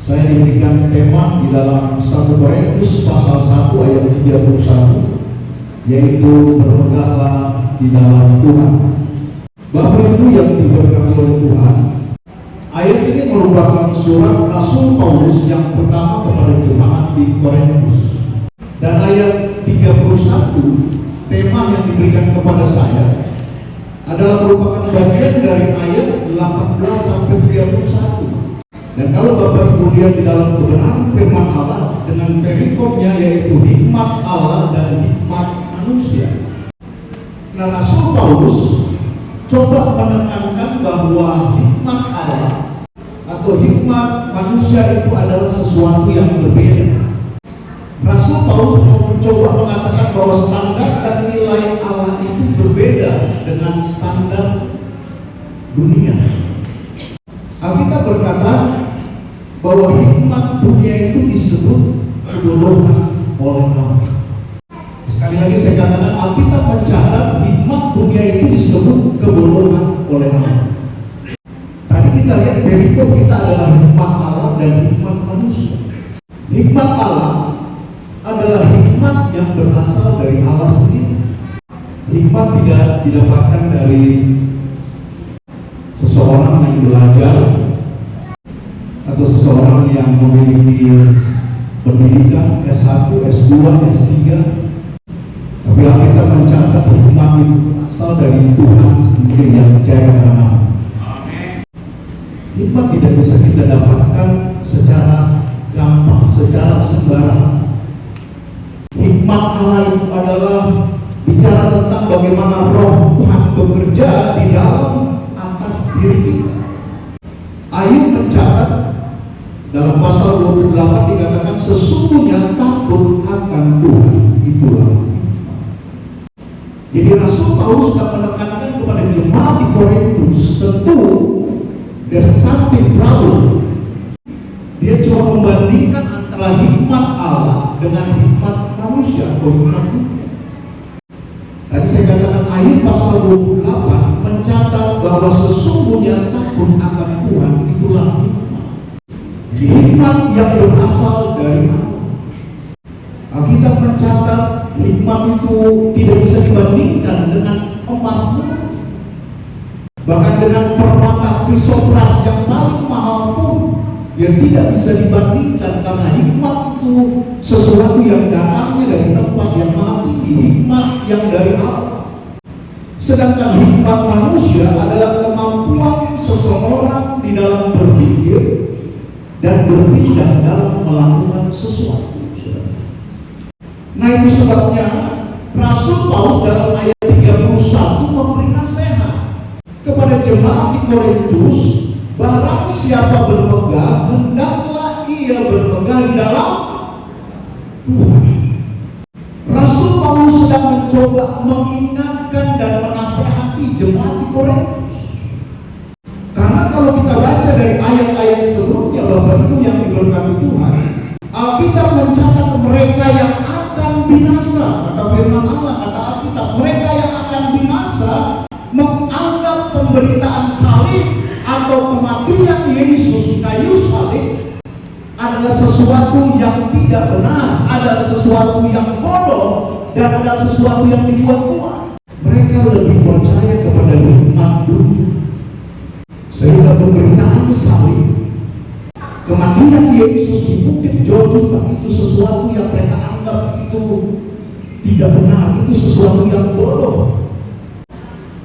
Saya diberikan tema di dalam 1 Korintus pasal 1 ayat 31, yaitu bermegahlah di dalam Tuhan. Bapak Ibu yang diberkati oleh Tuhan, ayat ini merupakan surat Rasul Paulus yang pertama kepada jemaat di Korintus. Dan ayat 31, tema yang diberikan kepada saya adalah merupakan bagian dari ayat 18 sampai 31. Dan kalau Bapak Ibu lihat di dalam kebenaran firman Allah dengan perikopnya, yaitu hikmat Allah dan hikmat manusia. Nah, Rasul Paulus coba menekankan bahwa hikmat Allah atau hikmat manusia itu adalah sesuatu yang berbeda. Rasul Paulus mencoba mengatakan bahwa standar dan nilai Allah itu berbeda dengan standar dunia. Alkitab berkata bahwa hikmat dunia itu disebut kebodohan oleh Allah. Sekali lagi saya katakan, Alkitab mencatat hikmat dunia itu disebut kebodohan oleh Allah. Tadi kita lihat perikop kita adalah hikmat Allah dan hikmat manusia. Hikmat Allah adalah hikmat yang berasal dari Allah sendiri. Hikmat tidak didapatkan dari seseorang yang belajar atau seseorang yang memiliki pendidikan S1, S2, S3. Tapi Alkitab mencatat hikmat itu asal dari Tuhan sendiri yang percaya kepada Allah. Hikmat tidak bisa kita dapatkan secara gampang, secara sembarang. Hikmat Allah itu adalah bicara tentang bagaimana Roh Tuhan bekerja di dalam atas diri kita. Ayub mencatat dalam pasal 28 dikatakan sesungguhnya takut akan Tuhan itulah hikmat. Jadi Rasul Paulus sudah menekankan kepada jemaat di Korintus, tentu there's something problem. Dia cuma membandingkan antara hikmat Allah dengan hikmat manusia atau hikmat dunia. Tadi saya katakan Ayub pasal 28 mencatat bahwa sesungguhnya takut akan Tuhan itulah hikmat. Jadi hikmat yang berasal dari Allah. Alkitab mencatat hikmat itu tidak bisa dibandingkan dengan emas murni. Bahkan dengan permata krisopras yang paling mahal pun dia tidak bisa dibandingkan, karena hikmat itu sesuatu yang datangnya dari tempat yang maha tinggi, hikmat yang dari Allah. Sedangkan hikmat manusia adalah kemampuan seseorang di dalam berpikir dan bertindak dalam melakukan sesuatu. Nah, itu sebabnya Rasul Paulus dalam ayat 31 memberi nasihat kepada jemaat di Korintus, barang siapa bermegah, hendaklah ia bermegah di dalam Tuhan. Rasul Paulus sedang mencoba mengingatkan dan menasihati jemaat di Korintus. Karena kalau kita baca dari ayat-ayat sebelumnya, Bapak Ibu yang diberkati Tuhan, Alkitab mencatat mereka yang akan binasa. Kata firman Allah, kata Alkitab, mereka yang akan binasa menganggap pemberitaan salib atau kematian Yesus di kayu salib adalah sesuatu yang tidak benar, adalah sesuatu yang bodoh, dan adalah sesuatu yang dibuat-buat. Mereka lebih percaya kepada hikmat dunia, sehingga pemberitaan salib, kematian Yesus di bukit Golgota itu sesuatu yang mereka anggap itu tidak benar, itu sesuatu yang bodoh.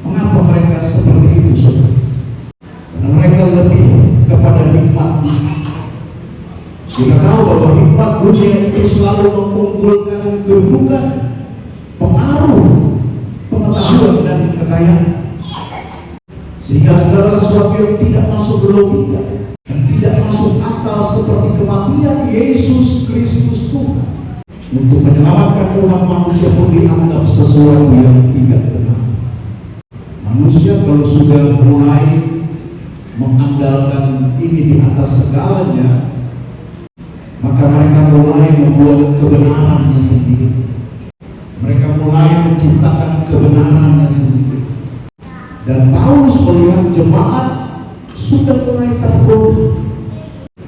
Mengapa mereka seperti itu, saudara? Karena mereka lebih kepada hikmat. Kita tahu bahwa hikmat dunia itu selalu mengumpulkan kedudukan, pengaruh, pengetahuan dan kekayaan, sehingga segala sesuatu yang tidak masuk logika dan tidak masuk akal seperti kematian Yesus Kristus Tuhan untuk menyelamatkan umat manusia pun dianggap sesuatu yang tidak benar. Manusia kalau sudah mulai mengandalkan ini di atas segalanya, maka mereka mulai membuat kebenarannya sendiri. Mereka mulai menciptakan kebenarannya sendiri. Dan Paulus melihat jemaat sudah mulai tergoda,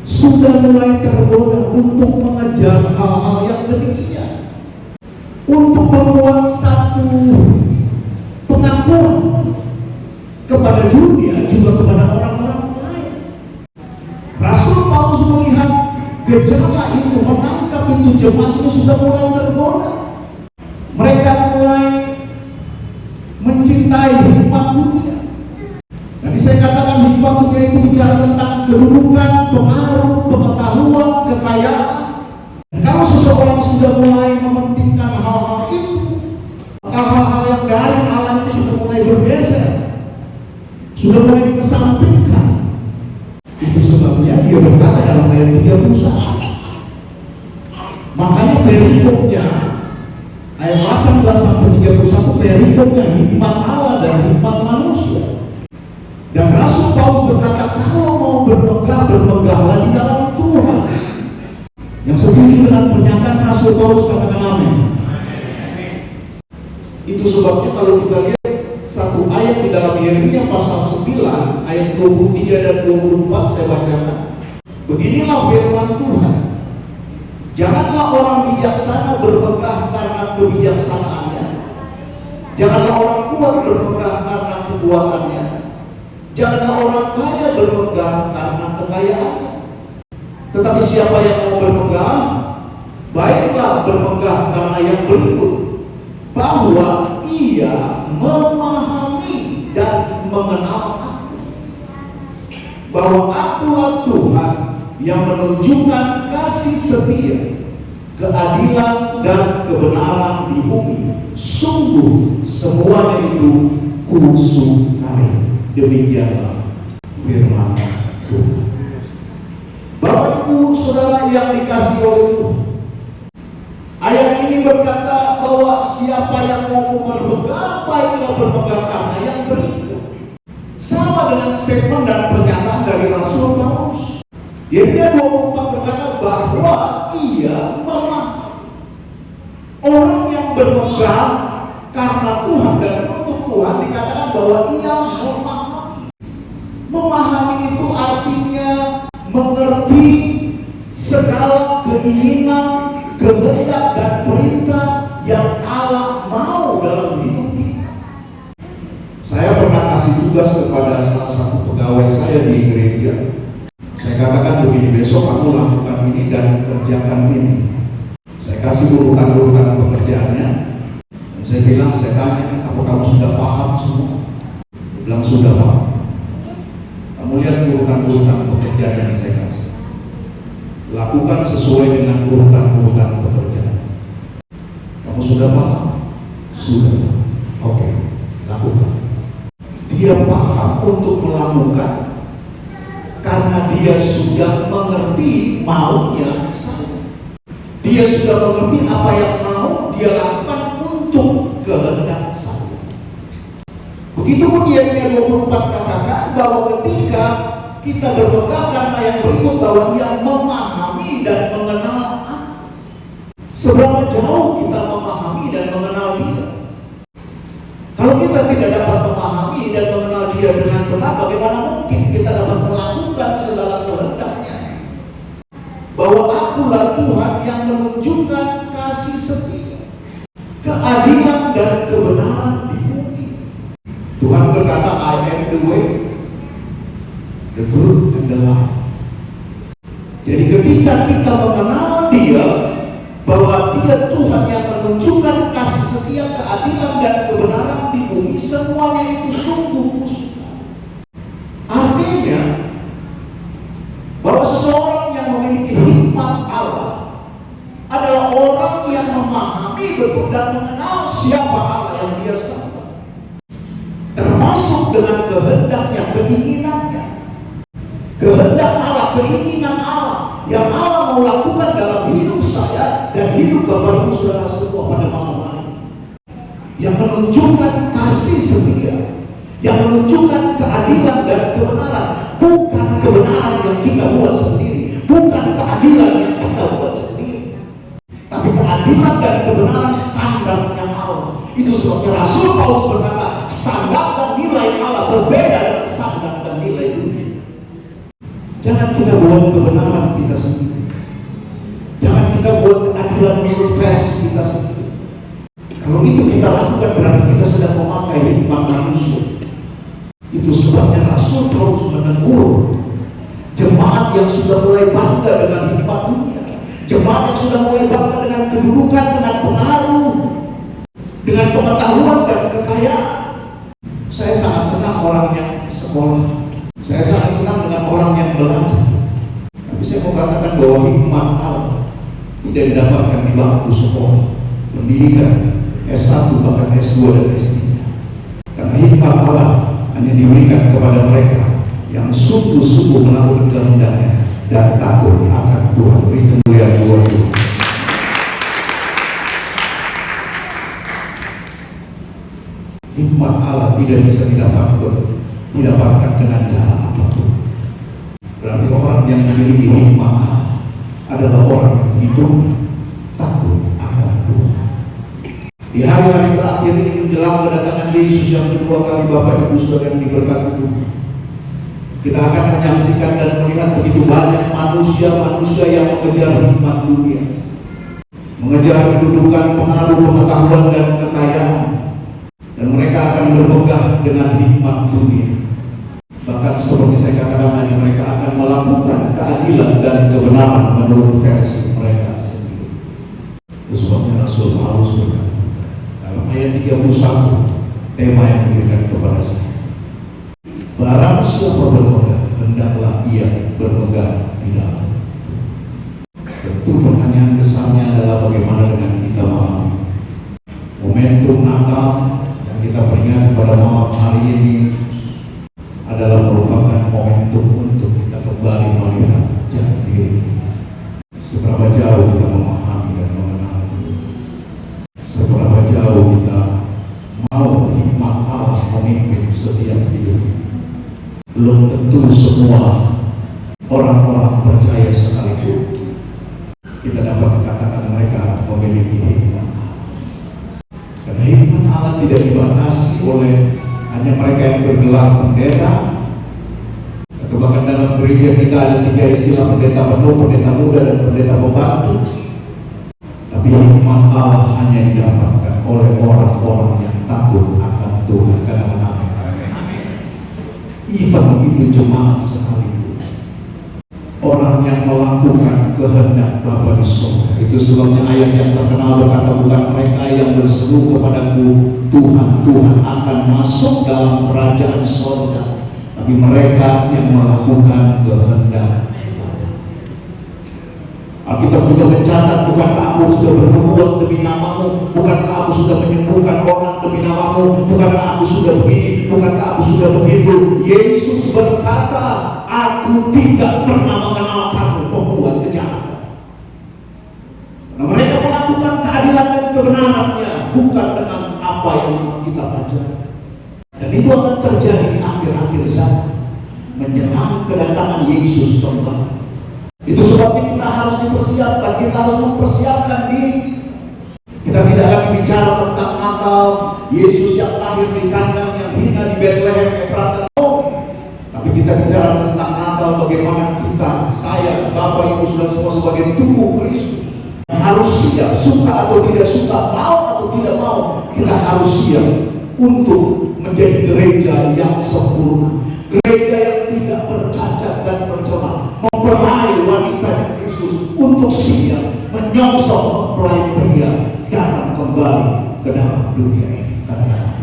sudah mulai tergoda untuk mengejar hal-hal yang demikian, untuk membuat satu pengakuan kepada dunia, juga kepada orang-orang lain. Rasul Paulus melihat gejala itu, menangkap itu, jemaat ini sudah mulai tergoda. Mereka mulai mencintai hikmat dunia. Tadi saya katakan hikmat dunia itu bicara tentang kedudukan, pengaruh, pengetahuan, kekayaan. Kalau seseorang sudah mulai mementingkan hal-hal itu, hal-hal yang dari Allah itu sudah mulai bergeser, sudah mulai dikesampingkan. Itu sebabnya dia berkata dalam ayat 31. Makanya perikopnya ayat 18 sampai 31, perikopnya hikmat Allah dan hikmat manusia. Dan Rasul Paulus berkata, kalau mau bermegahlah di dalam Tuhan. Yang setuju dengan pernyataan Rasul Paulus katakan amin. Itu sebabnya kalau kita lihat satu ayat di dalam Yeremia pasal 9 ayat 23 dan 24, saya bacakan. Beginilah firman Tuhan. Janganlah orang bijaksana bermegah karena kebijaksanaannya. Janganlah orang kuat bermegah karena kekuatannya. Janganlah orang kaya bermegah karena kekayaannya. Tetapi siapa yang mau bermegah, baiklah bermegah karena yang berikut, bahwa ia memahami dan mengenal aku, bahwa akulah Tuhan yang menunjukkan kasih setia, keadilan dan kebenaran di bumi. Sungguh semuanya itu kusukai. Demikianlah firman Tuhan. Bapak Ibu Saudara yang dikasihi oleh Tuhan, ayat ini berkata bahwa siapa yang mau bermegah, baiklah bermegah karena yang berikut. Sama dengan statement dan pernyataan dari Rasul Paulus. Yeremia 24 berkata bahwa ia memahami. Orang yang bermegah karena Tuhan dan untuk Tuhan dikatakan bahwa ia memahami. Memahami itu artinya mengerti segala keinginan, kehendak dan perintah yang Allah mau dalam hidup kita. Saya pernah kasih tugas kepada salah satu pegawai saya di gereja. Saya katakan begini, besok kamu lakukan ini dan kerjakan ini. Saya kasih urutan-urutan pekerjaannya. Dan saya bilang, saya tanya, apa kamu sudah paham semua? Dia bilang, sudah Pak. Kamu lihat urutan-urutan pekerjaan yang saya kasih. Lakukan sesuai dengan urutan-urutan pekerjaan. Kamu sudah paham? Sudah. Oke, lakukan. Dia paham untuk melakukan karena dia sudah mengerti maunya saya. Dia sudah mengerti apa yang mau dia lakukan untuk kehendak saya. Begitupun Yeremia 24 katakan bahwa ketika kita bermegah karena yang berikut, bahwa ia memahami dan mengenal aku. Seberapa jauh kita memahami dan mengenal dia? Kalau kita tidak dapat memahami dan mengenal dia dengan benar, bagaimana mungkin kita dapat melakukan segala kehendaknya? Bahwa akulah Tuhan yang menunjukkan kasih setia, keadilan dan kebenaran di bumi. Tuhan berkata, I am the way, the truth and the life. Jadi ketika kita mengenal dia, bahwa dia Tuhan yang menunjukkan kasih setia, keadilan dan kebenaran di bumi, semuanya itu sungguh kusuka. Artinya bahwa seseorang yang memiliki hikmat Allah adalah orang yang memahami betul dan mengenal siapa Allah yang dia sembah, termasuk dengan kehendaknya, keinginannya. Kehendak Allah, keinginan Allah yang Allah mau lakukan dalam hidup saya dan hidup Bapak Ibu Saudara semua pada malam hari, yang menunjukkan kasih setia, yang menunjukkan keadilan dan kebenaran. Bukan kebenaran yang kita buat sendiri, bukan keadilan yang kita buat sendiri, tapi keadilan dan kebenaran standarnya Allah. Itu sebabnya Rasul Paulus berkata, standar dan nilai Allah berbeda dengan standar dan nilai dunia. Jangan kita buat kebenaran kita sendiri. keadilan menurut versi kita sendiri. Kalau itu kita lakukan berarti kita sedang memakai hikmat manusia. Itu sebabnya Rasul Paulus menegur jemaat yang sudah mulai bangga dengan hikmat dunia, jemaat yang sudah mulai bangga dengan kedudukan, dengan pengaruh, dengan pengetahuan dan kekayaan. Saya sangat senang orang yang sekolah, saya sangat senang dengan orang yang belajar. Tapi saya mau katakan bahwa hikmat Allah tidak didapatkan di bangku sekolah, pendidikan S1 bahkan S2 dan S3. Karena hikmat Allah hanya diberikan kepada mereka yang sungguh-sungguh melakukan kehendaknya dan takut akan Tuhan. Beri kemuliaan buat Tuhan. Hikmat Allah tidak bisa didapatkan dengan cara apapun. Berarti orang yang memiliki hikmat Allah adalah orang yang hidup takut akan Tuhan. Di hari-hari terakhir ini menjelang kedatangan Yesus yang kedua kali, Bapak Ibu Saudara yang diberkati Tuhan, kita akan menyaksikan dan melihat begitu banyak manusia-manusia yang mengejar hikmat dunia, mengejar kedudukan, pengaruh, pengetahuan dan kekayaan, dan mereka akan bermegah dengan hikmat dunia. Bahkan seperti saya katakan tadi, mereka akan melakukan keadilan dan kebenaran menurut versi mereka sendiri. Itu sebabnya Rasul Paulus berkata dalam ayat 31, tema yang diberikan kepada saya, barang siapa bermegah, hendaklah ia bermegah di dalam. Tentu pertanyaan besarnya adalah bagaimana dengan kita malam ini. Momentum Natal yang kita peringati pada malam hari ini adalah merupakan momentum untuk kita kembali melihat jati diri kita. Seberapa jauh kita memahami dan mengenal Tuhan, seberapa jauh kita mau hikmat Allah memimpin setiap hidup. Belum tentu semua orang-orang percaya sekalipun kita dapat katakan mereka memiliki hikmat Allah. Karena hikmat Allah tidak dibatasi oleh hanya mereka yang bergelar pendeta, atau bahkan dalam gereja kita ada 3 istilah: pendeta penuh, pendeta muda, dan pendeta pembantu. Tapi hikmat Allah hanya didapatkan oleh orang-orang yang takut akan Tuhan. Katakan amin. Even itu jemaat sekalipun, orang yang melakukan kehendak Bapa di surga. Itu sebabnya ayat yang terkenal berkata, bukan mereka yang berseru kepadaku, Tuhan, Tuhan, akan masuk dalam kerajaan surga, tapi mereka yang melakukan kehendak. Alkitab juga mencatat, bukankah aku sudah berbuat demi namamu, bukankah aku sudah menyembuhkan orang demi namamu, bukankah aku sudah begini, bukankah aku sudah begitu. Yesus berkata, aku tidak pernah mengenal kamu pembuat kejahatan. Nah, mereka melakukan keadilan dan kebenarannya bukan dengan apa yang kita pelajari. Dan itu akan terjadi di akhir-akhir zaman menjelang kedatangan Yesus kembali. Itu sebabnya kita harus dipersiapkan, kita harus mempersiapkan diri. Kita tidak lagi bicara tentang Natal, Yesus yang lahir di kandang yang hina di Bethlehem, Efrata, tapi kita bicara tentang Natal, bagaimana kita, saya, Bapak, Ibu, Saudara semua sebagai tubuh Kristus harus siap, suka atau tidak suka, mau atau tidak mau, kita harus siap untuk menjadi gereja yang sempurna, gereja yang tidak bercacat dan bercela, mempelai wanita Kristus untuk siap menyongsong mempelai pria datang kembali ke dalam dunia ini. Katakan,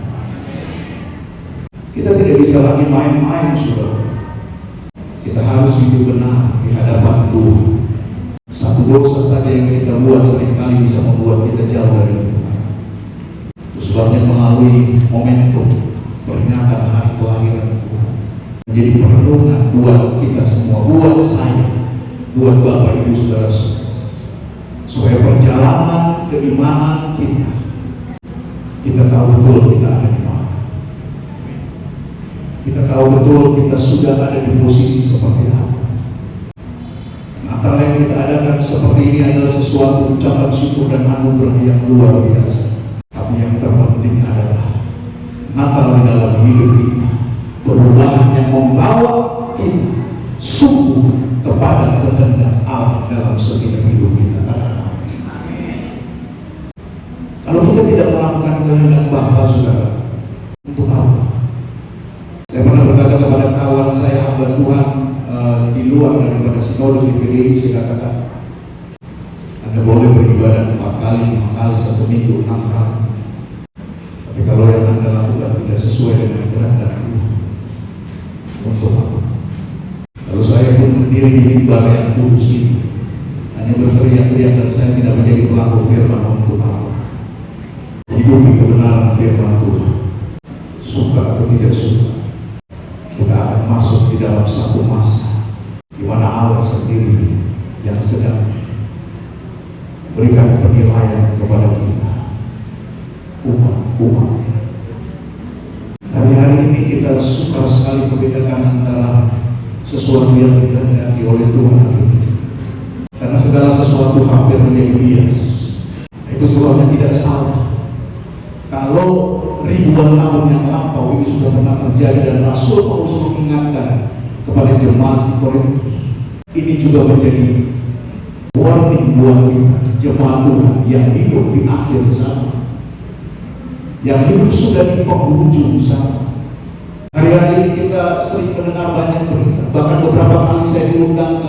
kita tidak bisa lagi main-main, saudara. Kita harus hidup benar di hadapan Tuhan. Satu dosa saja yang kita buat seringkali bisa membuat kita jauh dari Tuhan. Itu sebabnya melalui momentum peringatan hari kelahiran Tuhan menjadi perenungan buat kita semua, buat saya, buat Bapak Ibu Saudara semua, supaya perjalanan keimanan kita tahu betul kita ada di mana. Kita tahu betul kita sudah ada di posisi seperti apa. Natal yang kita adakan seperti ini adalah sesuatu ucapan syukur dan anugerah yang luar biasa. Tapi yang terpenting adalah Natal di dalam hidup kita, perubahan yang membawa kita sungguh kepada kehendak Allah dalam setiap hidup kita. GBI saya katakan, Anda boleh beribadah 4 kali, 5 kali, 1 minggu, 6 kali. Tapi kalau yang Anda lakukan tidak sesuai dengan kehendak Tuhan, untuk apa? Kalau saya pun berdiri di mimbar yang kudus ini, hanya berteriak-teriak dan saya tidak menjadi pelaku firman, untuk apa? Hidupi kebenaran firman Tuhan, suka atau tidak suka, kita akan masuk di dalam satu masa di mana Allah sendiri yang sedang berikan penilaian kepada kita, umat. Hari-hari ini kita suka sekali membedakan antara sesuatu yang dikehendaki oleh Tuhan, karena segala sesuatu hampir menjadi bias. Itu sebabnya tidak salah kalau ribuan tahun yang lampau ini sudah pernah terjadi, dan Rasul Paulus mengingatkan kepada jemaat di Korintus. Ini juga menjadi warning buat kita, jemaat Tuhan yang hidup di akhir zaman, yang hidup sudah di penghujung zaman. Hari-hari ini kita sering mendengar banyak berita. Bahkan beberapa kali saya diundang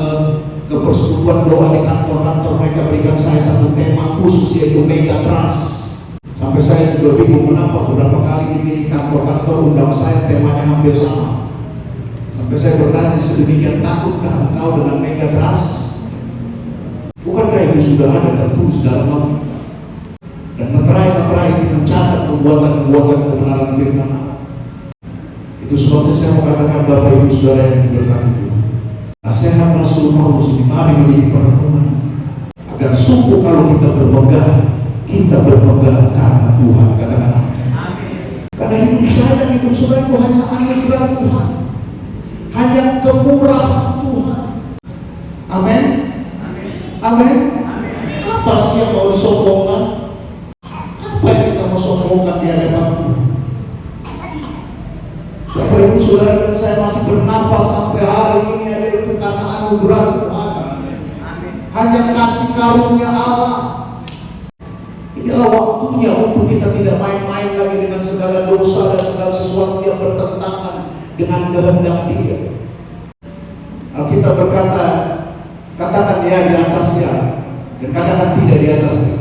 ke persekutuan doa di kantor-kantor, mereka berikan saya satu tema khusus, yaitu Mega Trust. Sampai saya juga bingung kenapa beberapa kali ini kantor-kantor undang saya temanya hampir sama. Sampai saya bertanya, sedemikian takutkah engkau dengan Mega Trust? Bukankah itu sudah ada tertulis dalam Alkitab? Dan meterai-meterai itu mencatat perbuatan-perbuatan kebenaran firman Allah. Itu sebabnya saya mau katakan, Bapak Ibu Saudara yang diberkati Tuhan, nasihat Rasul Paulus ini mari menjadi perenungan, agar sungguh kalau kita berpegang karena Tuhan. Katakan amin. Karena hidup saya dan hidup saudara itu hanya anugerah Tuhan, hanya kemurahan Tuhan. Amin. Amin. Apa sih yang mau disombongkan? Apa yang kita mau sombongkan di hadapan Tuhan? Bapak Ibu Saudara dan saya masih bernafas sampai hari ini ada itu karena anugerah Tuhan. Hanya kasih karunia Allah. Inilah waktunya untuk kita tidak main-main lagi dengan segala dosa dan segala sesuatu yang bertentangan dengan kehendak Dia. Alkitab berkata, katakan dia di atasnya dan katakan tidak di atasnya.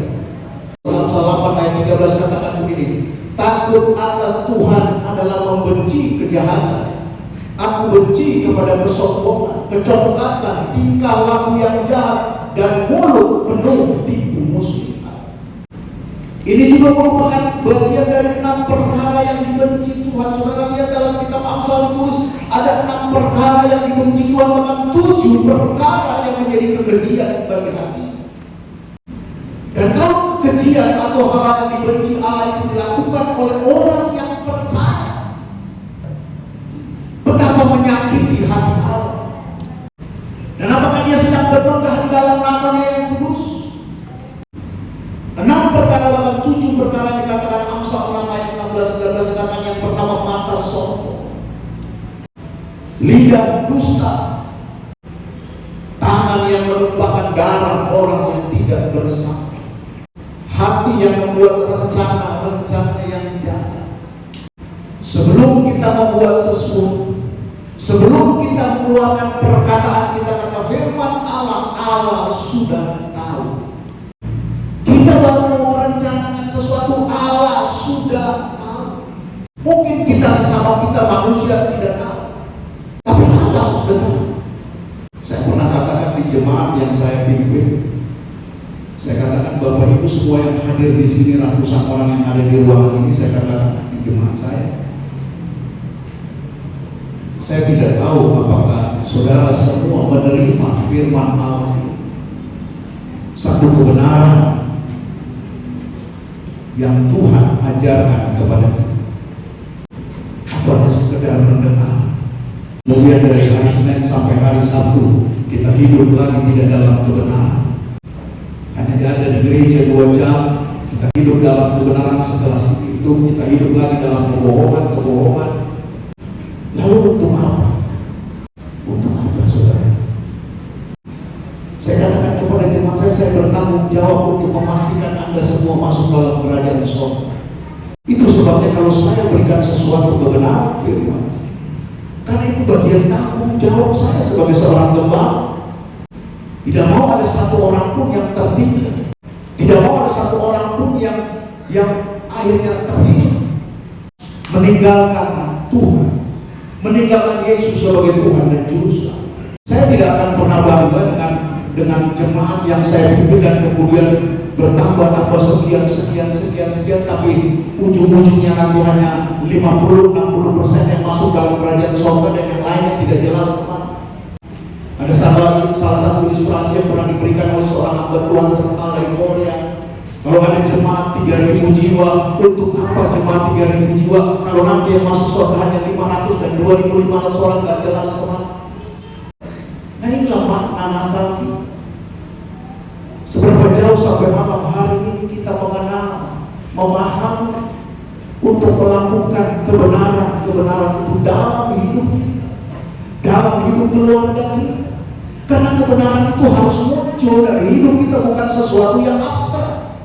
Dalam Salam 8 ayat 13 katakan begini, takut akan Tuhan adalah membenci kejahatan. Aku benci kepada kesombongan, kecongkakan, tingkah laku yang jahat, dan mulut penuh tipu muslihat. Ini juga merupakan bagian dari 6 perkara yang dibenci Tuhan. Saudara lihat dalam kitab Amsal ditulis ada 6 perkara yang dibenci Tuhan, dengan 7 perkara yang menjadi kekejian bagi hati. Dan kalau kekejian atau hal yang dibenci Allah itu dilakukan oleh orang yang percaya, betapa menyakiti hati Allah. Dan apakah dia sedang bermegah dalam namanya yang kudus? 6 perkara bahkan 7 perkara dikatakan Amsal 6 ayat 16-19. Dikatakan yang pertama, mata sombong, lidah dusta, tangan yang menumpahkan darah orang yang tidak bersalah, hati yang membuat rencana-rencana yang jahat. Sebelum kita membuat sesuatu, sebelum kita mengeluarkan perkataan kita, kata firman Allah, Allah sudah tahu. Kita baru merencanakan sesuatu, Allah sudah tahu. Mungkin kita sesama kita manusia tidak tahu, tapi Allah sudah tahu. Saya pernah katakan di jemaat yang saya pimpin, saya katakan, Bapak Ibu semua yang hadir di sini, ratusan orang yang ada di ruangan ini, saya katakan di jemaat saya tidak tahu apakah saudara semua menerima firman Allah, satu kebenaran yang Tuhan ajarkan kepada kita. Atau hanya sekedar mendengar. Kemudian dari hari Senin sampai hari Sabtu kita hidup lagi tidak dalam kebenaran. Hanya ada di gereja 2 jam, kita hidup dalam kebenaran. Setelah itu kita hidup lagi dalam kebohongan. Lalu untuk apa? Untuk apa, saudara? Saya katakan kepada jemaat saya bertanggung jawab untuk memastikan Anda semua masuk dalam kerajaan surga. Itu sebabnya kalau saya berikan sesuatu kebenaran firman, karena itu bagian tanggung jawab saya sebagai seorang gembala. Tidak mau ada satu orang pun yang tertinggal. Tidak mau ada satu orang pun yang akhirnya terhilang, meninggalkan Tuhan, meninggalkan Yesus sebagai Tuhan dan Juru Selamat. Saya tidak akan pernah bangga dengan jemaat yang saya pimpin dan kemudian bertambah sekian, tapi ujung-ujungnya nanti hanya 50-60% yang masuk dalam kerajaan surga dan yang lainnya tidak jelas kemana. Ada salah satu ilustrasi yang pernah diberikan oleh seorang hamba Tuhan terkenal dari Korea. Kalau ada jemaat 3.000 jiwa, untuk apa jemaat 3.000 jiwa kalau nanti yang masuk surga hanya 500 dan 2.500 orang, gak jelas kemana. Nah, inilah makna Natal kita. Seberapa jauh sampai malam hari ini kita mengenal, memahami untuk melakukan kebenaran itu dalam hidup kita, dalam hidup keluarga kita. Karena kebenaran itu harus muncul dari hidup kita, bukan sesuatu yang abstrak.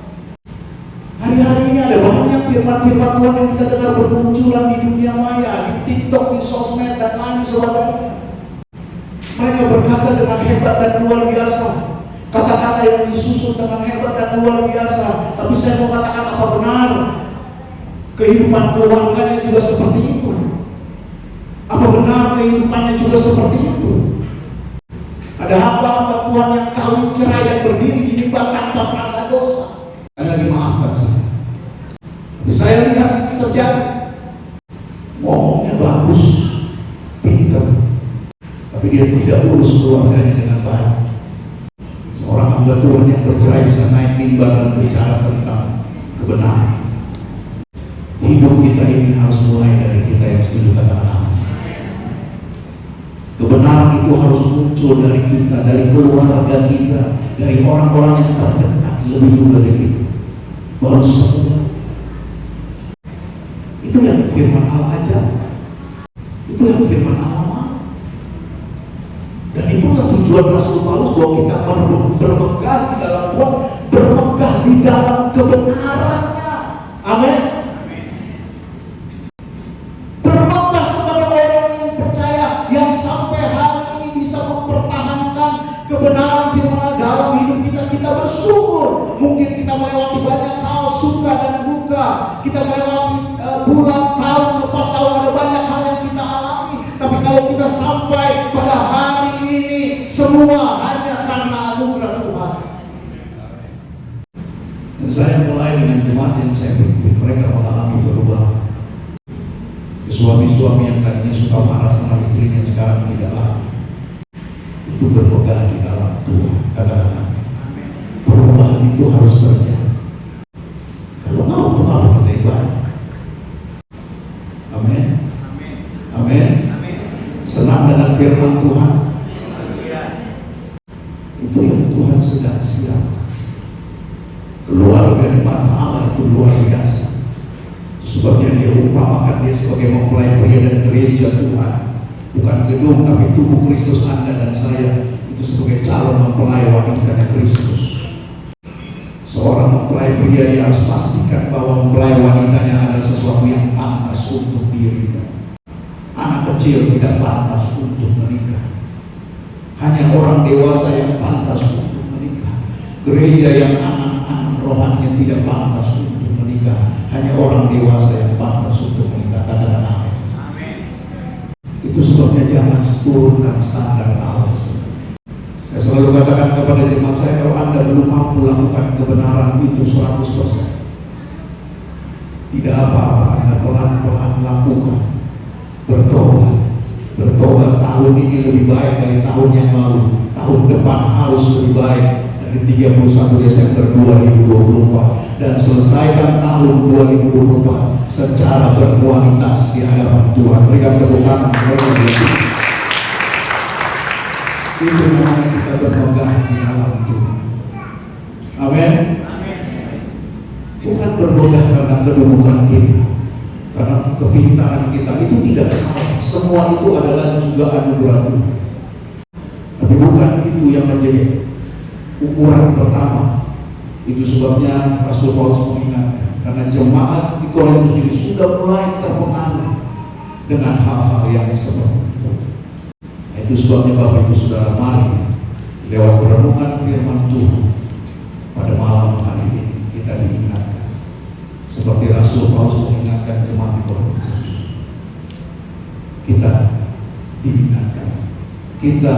Hari-hari ini ada banyak firman-firman Tuhan yang kita dengar bermunculan di dunia maya, di TikTok, di sosmed, dan lain sebagainya. Mereka berkata dengan hebat dan luar biasa, kata-kata yang disusun dengan hebat dan luar biasa. Tapi saya mau katakan, apa benar kehidupan keluarganya juga seperti itu? Apa benar kehidupannya juga seperti itu? Ada hamba-hamba Tuhan yang kawin cerai dan berdiri di mimbar tanpa merasa dosa. Saya lagi maafkan saya. Tapi saya lihat ini terjadi. Ngomongnya bagus, pintar, tapi dia tidak urus keluarganya dengan baik. Seorang hamba Tuhan yang bercerai bisa naik mimbar dan bicara tentang kebenaran. Hidup kita ini harus mulai dari kita yang setuju katakan amin. Kebenaran itu harus muncul dari kita, dari keluarga kita, dari orang-orang yang terdekat lebih dulu dari kita. Baru semua. Itu yang firman Allah ajar. Itu yang firman Allah. Dan itulah tujuan Rasul Paulus, bahwa kita bermegah di dalam Tuhan, bermegah di dalam kebenarannya. Amin. Bermegah sebagai orang yang percaya, yang sampai hari ini bisa mempertahankan kebenaran firman dalam hidup kita. Kita bersyukur. Mungkin kita melewati banyak hal, suka dan duka. Kita melewati bulan, tahun lepas tahun, ada banyak hal yang kita alami. Tapi kalau kita sampai pada hari ini, semua hanya karena anugerah Tuhan. Dan saya mulai dengan jemaat yang saya pimpin, mereka mengalami perubahan. Suami-suami yang tadinya suka marah sama istrinya sekarang tidak lagi. Itu bermegah di dalam Tuhan. Katakan perubahan itu harus terjadi. Kalau mau untuk apa kita ibadah? Amin. Amin. Senang dengan firman Tuhan. Itu yang Tuhan sedang siapkan. Keluarga di mata Allah itu luar biasa. Sebabnya dia umpamakan dia sebagai mempelai pria dan gereja Tuhan, bukan gedung, tapi tubuh Kristus Anda dan saya itu sebagai calon mempelai wanita Kristus. Seorang mempelai pria dia harus pastikan bahwa mempelai wanitanya adalah sesuatu yang pantas untuk dirinya. Anak kecil tidak pantas untuk menikah. Hanya orang dewasa yang pantas untuk menikah. Gereja yang anak-anak rohaninya tidak pantas untuk menikah. Hanya orang dewasa yang pantas untuk menikah. Katakan amin. Itu sebabnya jangan turunkan standar Allah. Saya selalu katakan kepada jemaat saya, kalau Anda belum mampu lakukan kebenaran itu 100%, tidak apa-apa, Anda pelan-pelan lakukan. Bertobat tahun ini lebih baik dari tahun yang lalu. Tahun depan harus lebih baik dari 31 Desember 2024, dan selesaikan tahun 2024 secara berkualitas di hadapan Tuhan. Berikan tepuk tangan. Itu namanya kita bermegah di dalam Tuhan. Amin. Bukan bermegah karena kedudukan kita, karena kepintaran kita, itu tidak salah. Semua itu adalah juga anugerah Tuhan. Tapi bukan itu yang menjadi ukuran pertama. Itu sebabnya Rasul Paulus mengingatkan, karena jemaat di Korintus ini sudah mulai terpengaruh dengan hal-hal yang seperti itu. Itu sebabnya Bapak Ibu Saudara, mari lewat perenungan firman Tuhan pada malam hari ini kita diingatkan seperti Rasul Paulus mengingatkan jemaat di Korintus. Kita diingatkan, kita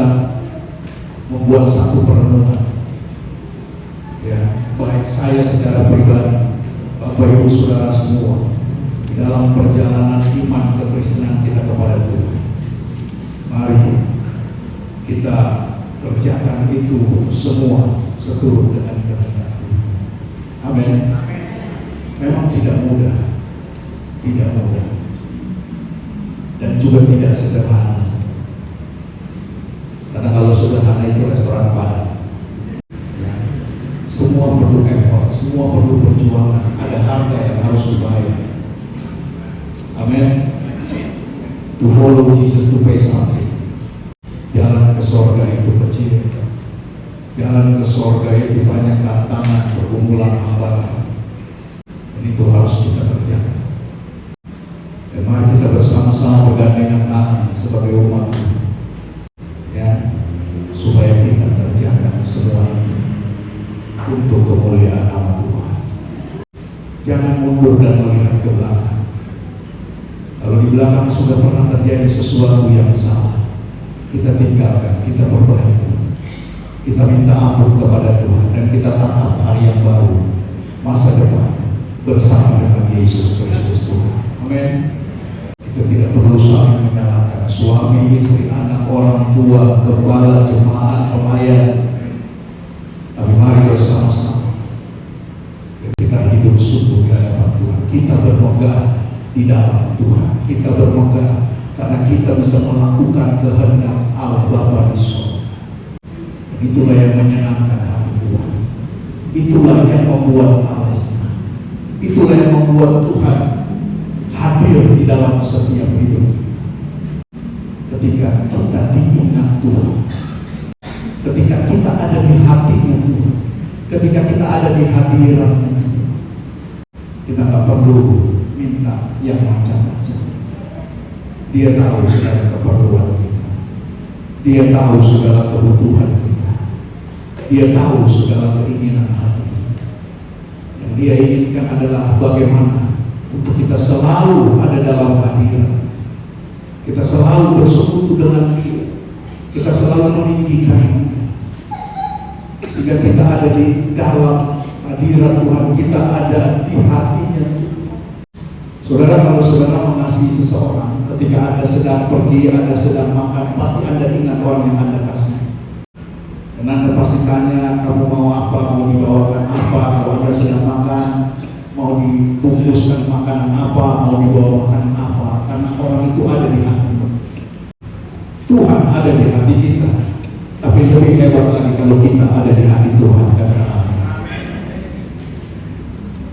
membuat satu perenungan, ya, baik saya secara pribadi, Bapak Ibu Saudara semua, di dalam perjalanan iman kekristenan kita kepada Tuhan. Mari kita kerjakan itu semua seturut dengan kehendak Tuhan. Amin. Memang tidak mudah, dan juga tidak sederhana. Karena kalau sederhana itu restoran Padang. Semua perlu effort, semua perlu perjuangan, ada harga yang harus dibayar. Amin. To follow Jesus, to pay something. Jalan ke sorga itu kecil, jalan ke sorga itu banyak tantangan, pergumulan hambatan, dan itu harus kita kerjakan. Dan mari kita bersama-sama bergandengan tangan sebagai umat, ya, supaya kita kerjakan semua ini untuk kemuliaan nama Tuhan. Jangan mundur dan melihat ke belakang. Kalau di belakang sudah pernah terjadi sesuatu yang salah, kita tinggalkan, kita perbaiki, kita minta ampun kepada Tuhan, dan kita tatap hari yang baru, masa depan bersama dengan Yesus Kristus Tuhan. Amin. Kita tidak perlu saling menyalahkan, suami, istri, anak, orang tua, gembala, jemaat, pelayan. Tapi mari bersama-sama kita hidup sungguh di hadapan Tuhan. Kita bermegah di dalam Tuhan. Kita bermegah karena kita bisa melakukan kehendak Allah Bapa di surga. Itulah yang menyenangkan hati Tuhan. Itulah yang membuat Allah senang. Itulah yang membuat Tuhan hadir di dalam setiap hidup. Ketika kita diingat Tuhan, ketika kita ada di hatinya Tuhan, ketika kita ada di hadiratnya, kita nggak perlu minta yang macam-macam. Dia tahu segala keperluan kita, dia tahu segala kebutuhan kita, dia tahu segala keinginan hati kita. Yang dia inginkan adalah bagaimana untuk kita selalu ada dalam hadirat, kita selalu bersekutu dengan dia, kita selalu meninggikan dia, sehingga kita ada di dalam hadirat Tuhan, kita ada di hatinya. Saudara, kalau saudara mengasihi seseorang, ketika Anda sedang pergi, Anda sedang makan, pasti Anda ingat orang yang Anda kasih. Dan Anda pasti tanya, kamu mau apa, mau dibawakan apa. Kalau Anda sedang makan, mau dibungkuskan makanan apa, mau dibawa makanan apa. Karena orang itu ada di hatimu. Tuhan ada di hati kita. Tapi lebih hebat lagi kalau kita ada di hati Tuhan.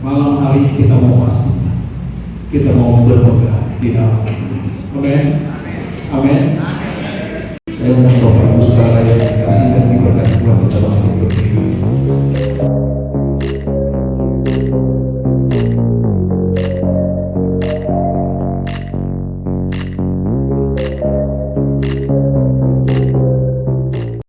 Malam hari ini kita mau pasti, kita mau bermegah di dalam. Amin. Amin. Saya mau Bapak Ibu Saudara yang dikasihi